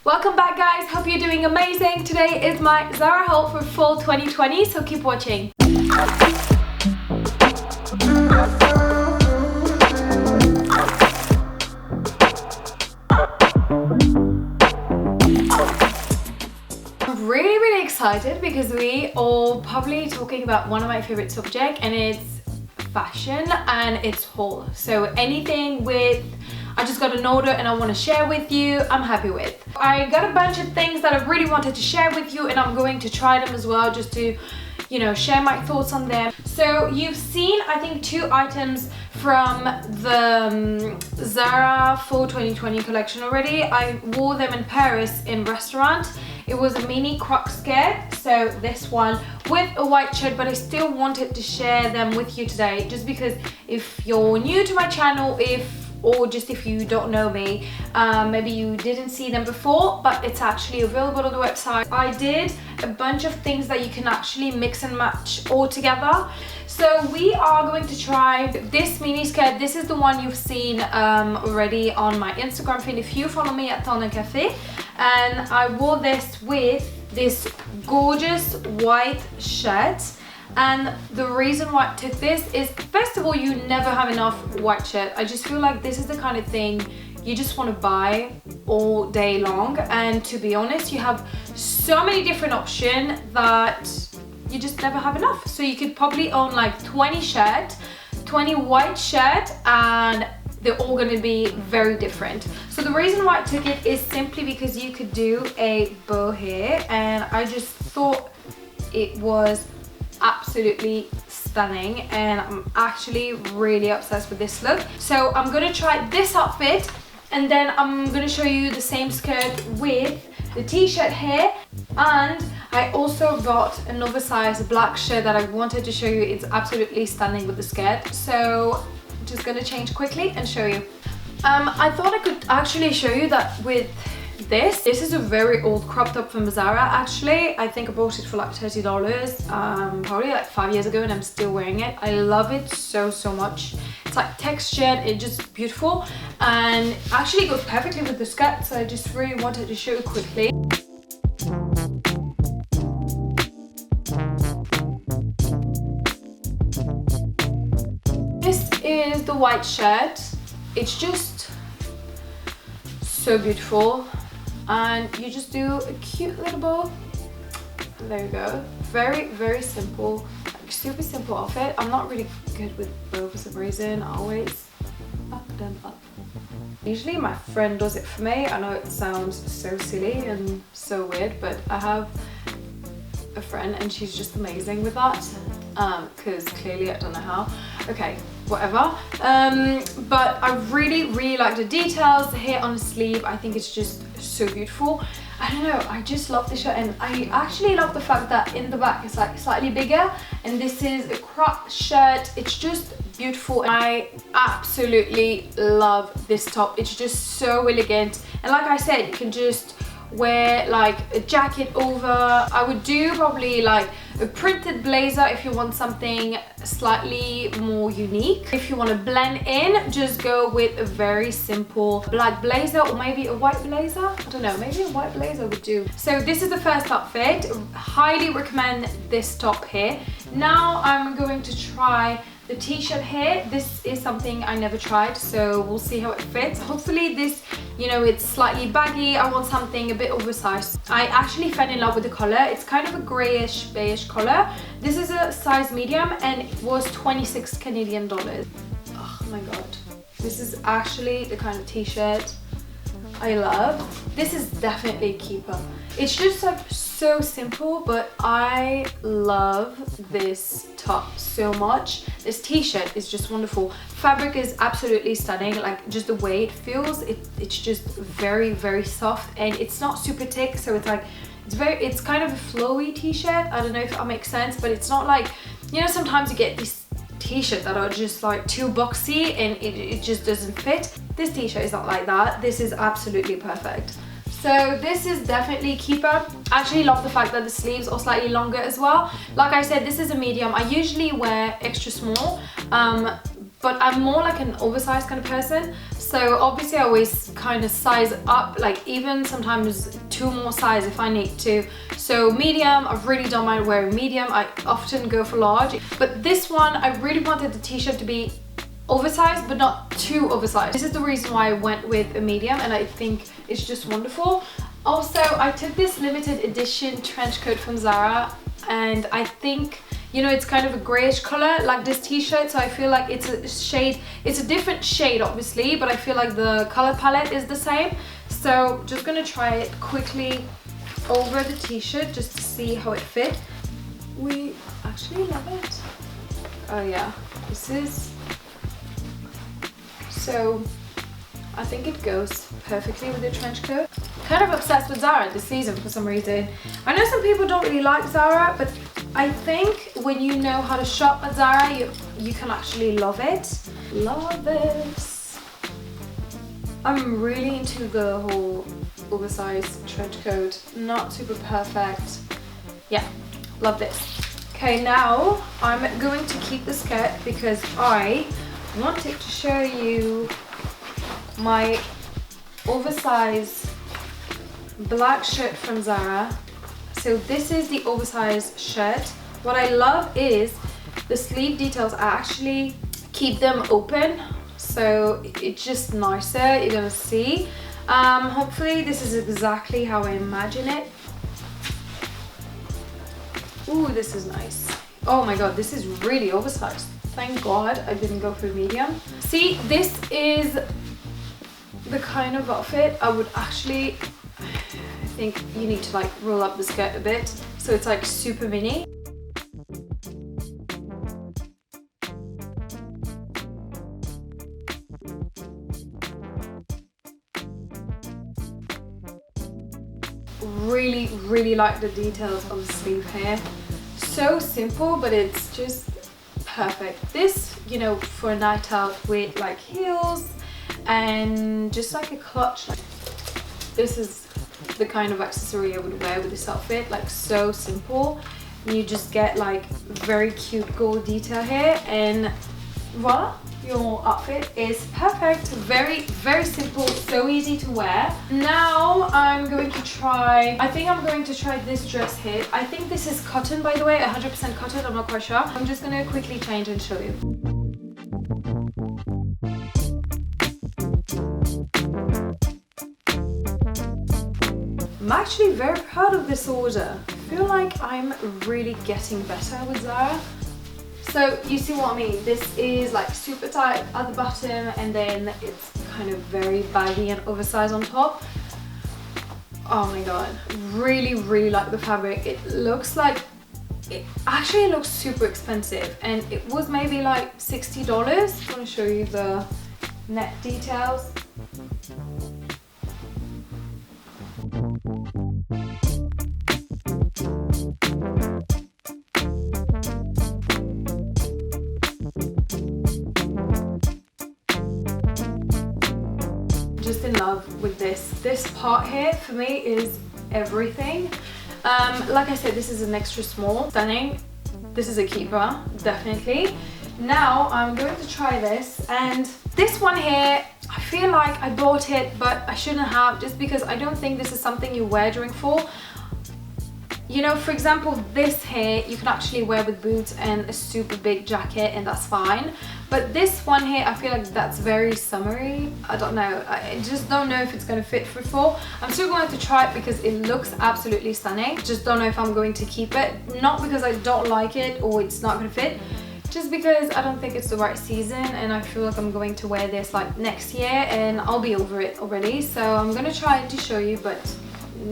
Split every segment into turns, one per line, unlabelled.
Welcome back guys, hope you're doing amazing. Today is my Zara haul for fall 2020, so keep watching. I'm really excited because we are probably talking about one of my favorite subjects, and it's fashion and it's haul. So anything with I just got an order and I want to share with you, I'm happy with. I got a bunch of things that I really wanted to share with you, and I'm going to try them as well, just to, you know, share my thoughts on them. So you've seen, I think, 2 items from the Zara Fall 2020 collection already. I wore them in Paris in restaurant. It was a mini croc skirt, so this one with a white shirt, but I still wanted to share them with you today, just because if you're new to my channel, or just if you don't know me, maybe you didn't see them before, but it's actually available on the website. I did a bunch of things that you can actually mix and match all together. So we are going to try this mini skirt. This is the one you've seen already on my Instagram feed if you follow me at Café. And I wore this with this gorgeous white shirt. And the reason why I took this is, first of all, you never have enough white shirt. I just feel like this is the kind of thing you just want to buy all day long. And to be honest, you have so many different options that you just never have enough. So you could probably own like 20 white shirt, and they're all going to be very different. So the reason why I took it is simply because you could do a bow here, and I just thought it was absolutely stunning, and I'm actually really obsessed with this look. So I'm gonna try this outfit, and then I'm gonna show you the same skirt with the t-shirt here. And I also got an oversized black shirt that I wanted to show you. It's absolutely stunning with the skirt. So I'm just gonna change quickly and show you. I thought I could actually show you that with this is a very old crop top from Zara. Actually, I think I bought it for like $30, probably like 5 years ago, and I'm still wearing it. I love it so much. It's like textured, it's just beautiful, and actually goes perfectly with the skirt, so I just really wanted to show you quickly. This is the white shirt. It's just so beautiful. And you just do a cute little bow. There you go. Very simple, like super simple outfit. I'm not really good with bow for some reason. I always up them up. Usually my friend does it for me. I know it sounds so silly and so weird, but I have a friend and she's just amazing with that. Because clearly I don't know how. Okay, whatever. But I really like the details here on the sleeve. I think it's just so beautiful. I don't know, I just love the shirt, and I actually love the fact that in the back it's like slightly bigger, and this is a crop shirt. It's just beautiful. I absolutely love this top. It's just so elegant, and like I said, you can just wear like a jacket over. I would do probably like a printed blazer if you want something slightly more unique. If you want to blend in, just go with a very simple black blazer, or maybe a white blazer. I don't know, maybe a white blazer would do. So this is the first outfit. Highly recommend this top here. Now I'm going to try the t-shirt here. This is something I never tried, so we'll see how it fits. Hopefully this, you know, it's slightly baggy. I want something a bit oversized. I actually fell in love with the color. It's kind of a grayish beige color. This is a size medium, and it was 26 Canadian dollars. Oh my god, this is actually the kind of t-shirt I love. This is definitely a keeper. It's just like so simple, but I love this top so much. This t-shirt is just wonderful. Fabric is absolutely stunning, like just the way it feels. It's just very soft, and it's not super thick, so it's like it's kind of a flowy t-shirt. I don't know if that makes sense, but it's not like, you know, sometimes you get these t-shirts that are just like too boxy and it just doesn't fit. This t-shirt is not like that. This is absolutely perfect. So this is definitely a keeper. I actually love the fact that the sleeves are slightly longer as well. Like I said, this is a medium. I usually wear extra small, but I'm more like an oversized kind of person. So obviously I always kind of size up, like even sometimes 2 more size if I need to. So medium, I really don't mind wearing medium. I often go for large, but this one I really wanted the t-shirt to be oversized but not too oversized. This is the reason why I went with a medium, and I think it's just wonderful. Also, I took this limited edition trench coat from Zara, and I think, you know, it's kind of a grayish color like this t-shirt, so I feel like it's a shade, it's a different shade obviously, but I feel like the color palette is the same. So just gonna try it quickly over the t-shirt just to see how it fit. We actually love it. Oh yeah, this is, so I think it goes perfectly with the trench coat. Kind of obsessed with Zara this season for some reason. I know some people don't really like Zara, but I think when you know how to shop at Zara, you can actually love it. Love this. I'm really into the whole oversized trench coat. Not super perfect. Yeah, love this. Okay, now I'm going to keep the skirt because I wanted to show you my oversized black shirt from Zara. So this is the oversized shirt. What I love is the sleeve details. I actually keep them open, so it's just nicer. You're gonna see. Hopefully this is exactly how I imagine it. Ooh, this is nice. Oh my god, this is really oversized. Thank god I didn't go for medium. See, this is the kind of outfit I would actually, I think you need to like roll up the skirt a bit so it's like super mini. Really like the details on the sleeve here. So simple, but it's just perfect. This, you know, for a night out with like heels and just like a clutch. This is the kind of accessory I would wear with this outfit, like so simple. You just get like very cute gold detail here, and voila, your outfit is perfect. Very simple, so easy to wear. Now I'm going to try, I think I'm going to try this dress here. I think this is cotton, by the way, 100% cotton, I'm not quite sure. I'm just gonna quickly change and show you. I'm actually very proud of this order. I feel like I'm really getting better with Zara. So you see what I mean? This is like super tight at the bottom, and then it's kind of very baggy and oversized on top. Oh my god, really like the fabric. It looks like, it actually looks super expensive, and it was maybe like $60. I'm gonna show you the net details. Just in love with this part here. For me is everything. Like I said, this is an extra small, stunning. This is a keeper, definitely. Now I'm going to try this, and this one here, I feel like I bought it but I shouldn't have, just because I don't think this is something you wear during fall. You know, for example, this here you can actually wear with boots and a super big jacket, and that's fine. But this one here, I feel like that's very summery. I don't know. I just don't know if it's going to fit for fall. I'm still going to try it because it looks absolutely stunning. Just don't know if I'm going to keep it. Not because I don't like it or it's not going to fit. Just because I don't think it's the right season, and I feel like I'm going to wear this like next year and I'll be over it already. So I'm going to try it to show you, but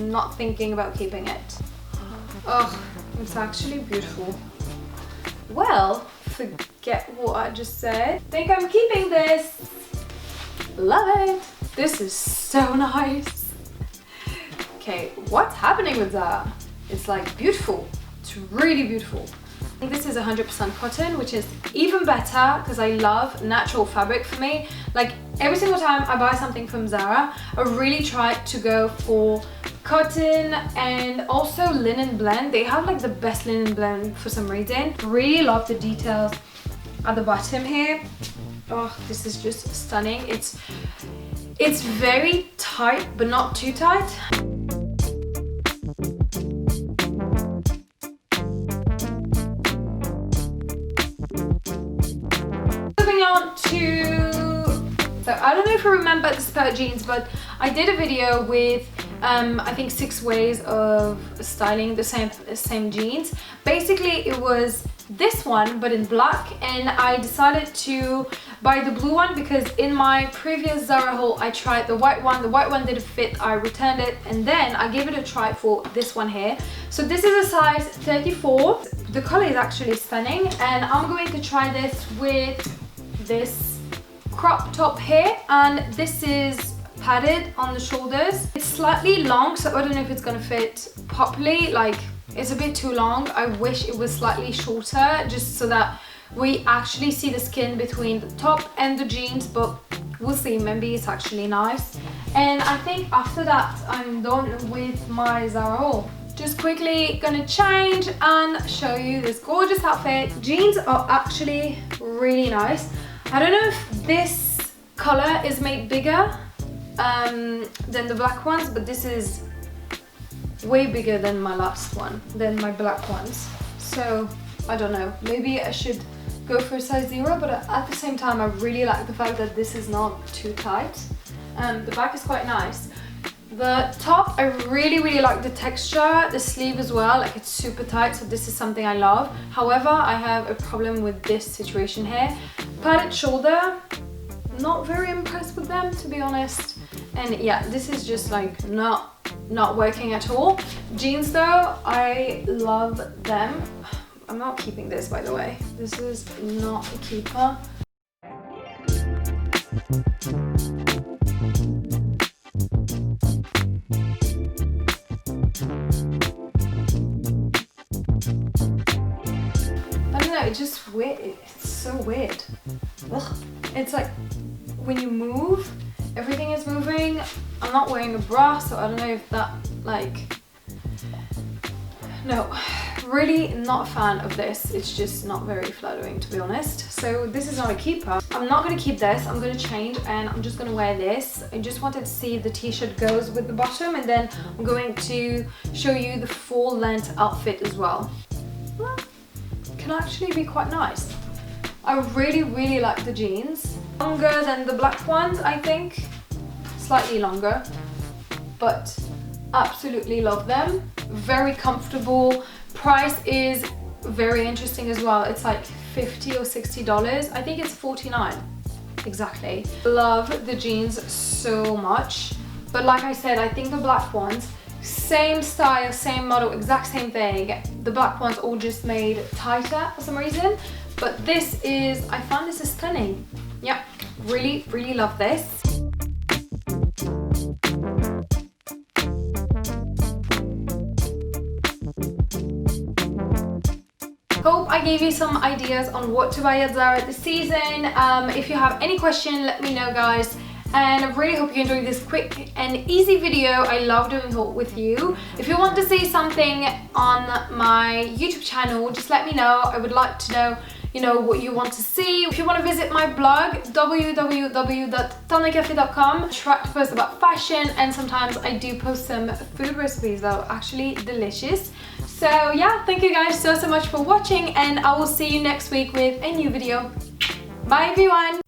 not thinking about keeping it. Oh, it's actually beautiful. Well, forget what I just said. Think I'm keeping this. Love it. This is so nice. Okay, what's happening with Zara? It's like beautiful. It's really beautiful. This is 100% cotton, which is even better because I love natural fabric. For me, like every single time I buy something from Zara, I really try to go for cotton and also linen blend. They have like the best linen blend for some reason. Really love the details at the bottom here. Oh, this is just stunning. It's very tight, but not too tight. Moving on to, so I don't know if you remember this pair of jeans, but I did a video with I think 6 ways of styling the same jeans. Basically it was this one but in black, and I decided to buy the blue one because in my previous Zara haul I tried the white one. The white one didn't fit, I returned it, and then I gave it a try for this one here. So this is a size 34. The color is actually stunning, and I'm going to try this with this crop top here, and this is padded on the shoulders. It's slightly long, so I don't know if it's gonna fit properly. Like, it's a bit too long. I wish it was slightly shorter, just so that we actually see the skin between the top and the jeans, but we'll see. Maybe it's actually nice. And I think after that I'm done with my Zara haul. Just quickly gonna change and show you this gorgeous outfit. Jeans are actually really nice. I don't know if this color is made bigger than the black ones, but this is way bigger than my last one, than my black ones. So I don't know, maybe I should go for a size 0, but at the same time I really like the fact that this is not too tight. The back is quite nice. The top, I really like the texture, the sleeve as well, like it's super tight, so this is something I love. However, I have a problem with this situation here. Padded shoulder, not very impressed with them, to be honest. And yeah, this is just like not working at all. Jeans though, I love them. I'm not keeping this, by the way. This is not a keeper. I don't know, it's just weird. It's so weird. Ugh. It's like when you move, everything is moving. I'm not wearing a bra, so I don't know if that, like, no, really not a fan of this. It's just not very flattering, to be honest. So this is not a keeper. I'm not going to keep this. I'm going to change and I'm just going to wear this. I just wanted to see if the t-shirt goes with the bottom, and then I'm going to show you the full length outfit as well. Well, it can actually be quite nice. I really like the jeans. Longer than the black ones, I think. Slightly longer, but absolutely love them. Very comfortable. Price is very interesting as well. It's like $50 or $60. I think it's $49 exactly. Love the jeans so much, but like I said, I think the black ones, same style, same model, exact same thing. The black ones all just made tighter for some reason, but this is, I found this is stunning. Yeah, really love this. Hope I gave you some ideas on what to buy at Zara this season. If you have any question, let me know, guys. And I really hope you enjoyed this quick and easy video. I love doing haul with you. If you want to see something on my YouTube channel, just let me know. I would like to know, you know, what you want to see. If you want to visit my blog, www.taupe.com, I try to post about fashion, and sometimes I do post some food recipes that are actually delicious. So yeah, thank you guys so much for watching, and I will see you next week with a new video. Bye everyone!